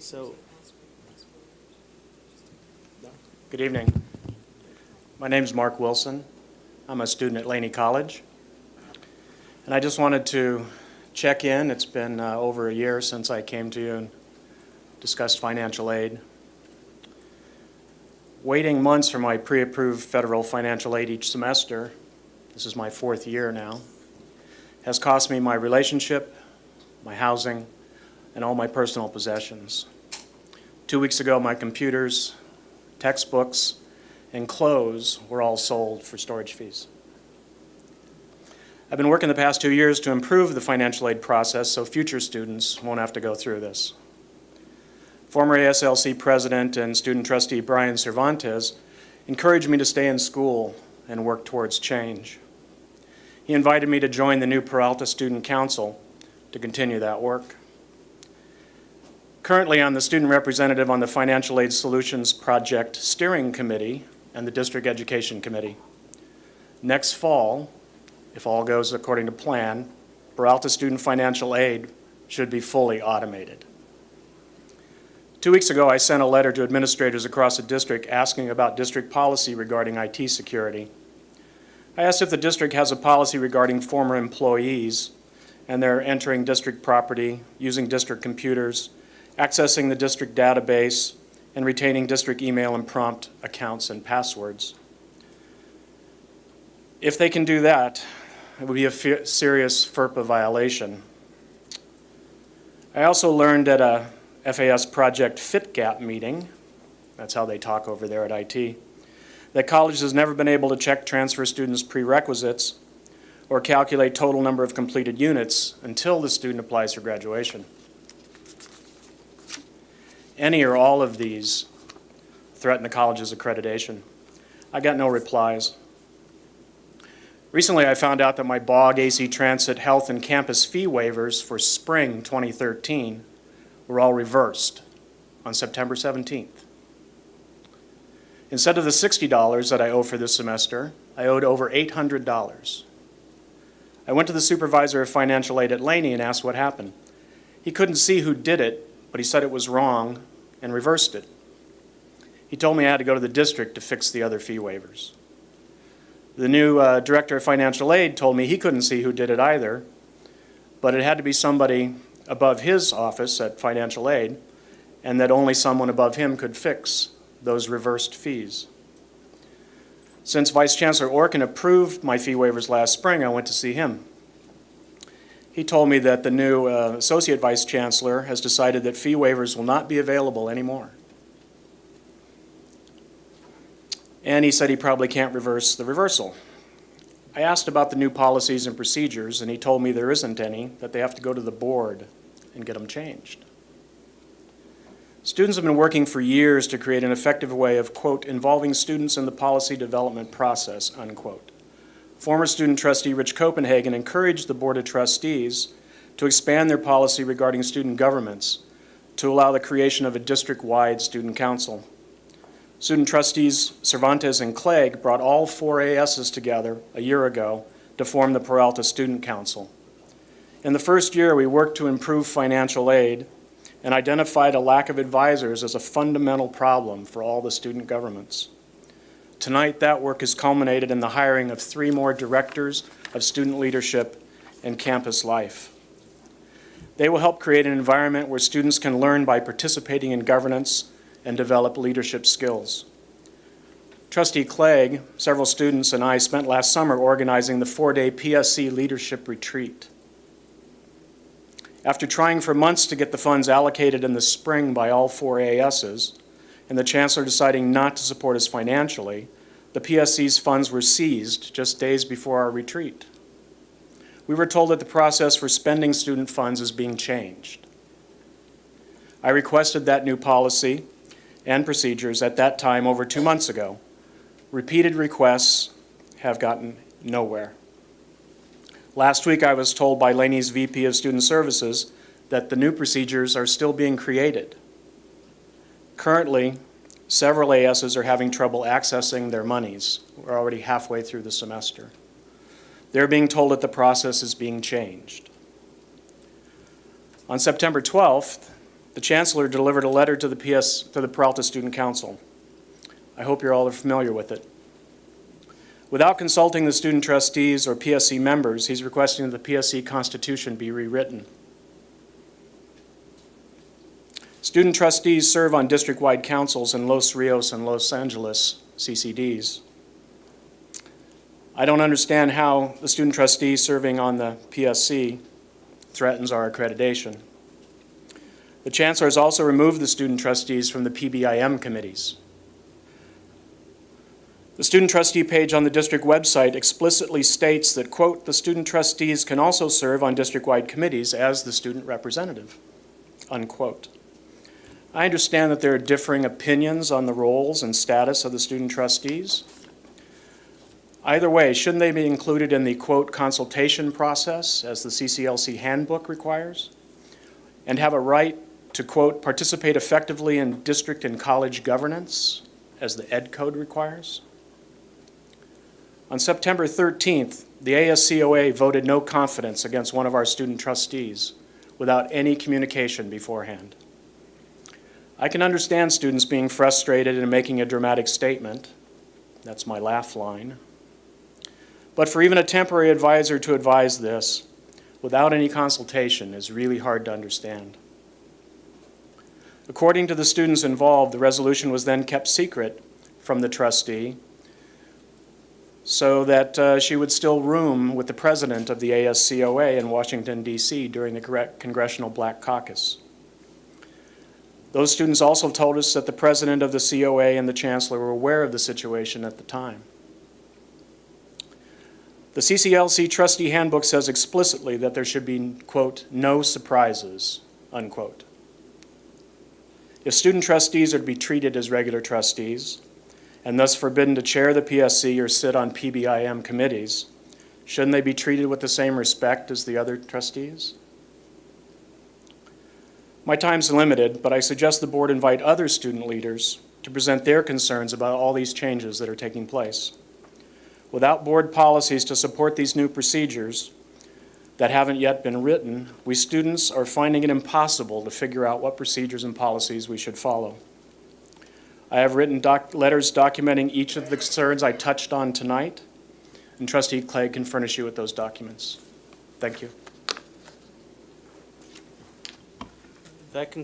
So, good evening. My name is Mark Wilson. I'm a student at Laney College. And I just wanted to check in. It's been over a year since I came to you and discussed financial aid. Waiting months for my pre-approved federal financial aid each semester, this is my fourth year now, has cost me my relationship, my housing, and all my personal possessions. 2 weeks ago, my computers, textbooks, and clothes were all sold for storage fees. I've been working the past 2 years to improve the financial aid process so future students won't have to go through this. Former ASLC president and student trustee Brian Cervantes encouraged me to stay in school and work towards change. He invited me to join the new Peralta Student Council to continue that work. Currently, I'm the student representative on the Financial Aid Solutions Project Steering Committee and the District Education Committee. Next fall, if all goes according to plan, Peralta Student Financial Aid should be fully automated. 2 weeks ago, I sent a letter to administrators across the district asking about district policy regarding IT security. I asked if the district has a policy regarding former employees and their entering district property, using district computers, accessing the district database, and retaining district email and prompt accounts and passwords. If they can do that, it would be a serious FERPA violation. I also learned at a FAS Project FitGap meeting, that's how they talk over there at IT, that college has never been able to check transfer students' prerequisites or calculate total number of completed units until the student applies for graduation. Any or all of these threaten the college's accreditation. I got no replies. Recently, I found out that my BOG, AC Transit, Health, and Campus fee waivers for spring 2013 were all reversed on September 17th. Instead of the $60 that I owe for this semester, I owed over $800. I went to the supervisor of financial aid at Laney and asked what happened. He couldn't see who did it, but he said it was wrong and reversed it. He told me I had to go to the district to fix the other fee waivers. The new director of financial aid told me he couldn't see who did it either, but it had to be somebody above his office at financial aid, and that only someone above him could fix those reversed fees. Since Vice Chancellor Orkin approved my fee waivers last spring, I went to see him. He told me that the new Associate Vice Chancellor has decided that fee waivers will not be available anymore. And he said he probably can't reverse the reversal. I asked about the new policies and procedures, and he told me there isn't any, that they have to go to the board and get them changed. Students have been working for years to create an effective way of, quote, involving students in the policy development process, unquote. Former student trustee Rich Copenhagen encouraged the Board of Trustees to expand their policy regarding student governments to allow the creation of a district-wide student council. Student trustees Cervantes and Clegg brought all 4 ASs together a year ago to form the Peralta Student Council. In the first year, we worked to improve financial aid and identified a lack of advisors as a fundamental problem for all the student governments. Tonight, that work has culminated in the hiring of 3 more directors of student leadership and campus life. They will help create an environment where students can learn by participating in governance and develop leadership skills. Trustee Clegg, several students, and I spent last summer organizing the 4-day PSC Leadership Retreat. After trying for months to get the funds allocated in the spring by all 4 ASs, and the Chancellor deciding not to support us financially, the PSC's funds were seized just days before our retreat. We were told that the process for spending student funds is being changed. I requested that new policy and procedures at that time over 2 months ago. Repeated requests have gotten nowhere. Last week, I was told by Laney's VP of Student Services that the new procedures are still being created. Currently, several ASs are having trouble accessing their monies. We're already halfway through the semester. They're being told that the process is being changed. On September 12th, the Chancellor delivered a letter to the Peralta Student Council. I hope you're all familiar with it. Without consulting the student trustees or PSC members, he's requesting that the PSC Constitution be rewritten. Student trustees serve on district-wide councils in Los Rios and Los Angeles CCDs. I don't understand how the student trustee serving on the PSC threatens our accreditation. The Chancellor has also removed the student trustees from the PBIM committees. The student trustee page on the district website explicitly states that, quote, the student trustees can also serve on district-wide committees as the student representative, unquote. I understand that there are differing opinions on the roles and status of the student trustees. Either way, shouldn't they be included in the, quote, consultation process as the CCLC handbook requires, and have a right to, quote, participate effectively in district and college governance as the Ed Code requires? On September 13th, the ASCOA voted no confidence against one of our student trustees without any communication beforehand. I can understand students being frustrated and making a dramatic statement. That's my laugh line. But for even a temporary advisor to advise this without any consultation is really hard to understand. According to the students involved, the resolution was then kept secret from the trustee so that she would still room with the president of the ASCOA in Washington, D.C. during the Congressional Black Caucus. Those students also told us that the president of the COA and the chancellor were aware of the situation at the time. The CCLC trustee handbook says explicitly that there should be, quote, no surprises, unquote. If student trustees are to be treated as regular trustees, and thus forbidden to chair the PSC or sit on PBIM committees, shouldn't they be treated with the same respect as the other trustees? My time's limited, but I suggest the board invite other student leaders to present their concerns about all these changes that are taking place. Without board policies to support these new procedures that haven't yet been written, we students are finding it impossible to figure out what procedures and policies we should follow. I have written letters documenting each of the concerns I touched on tonight, and Trustee Clay can furnish you with those documents. Thank you. That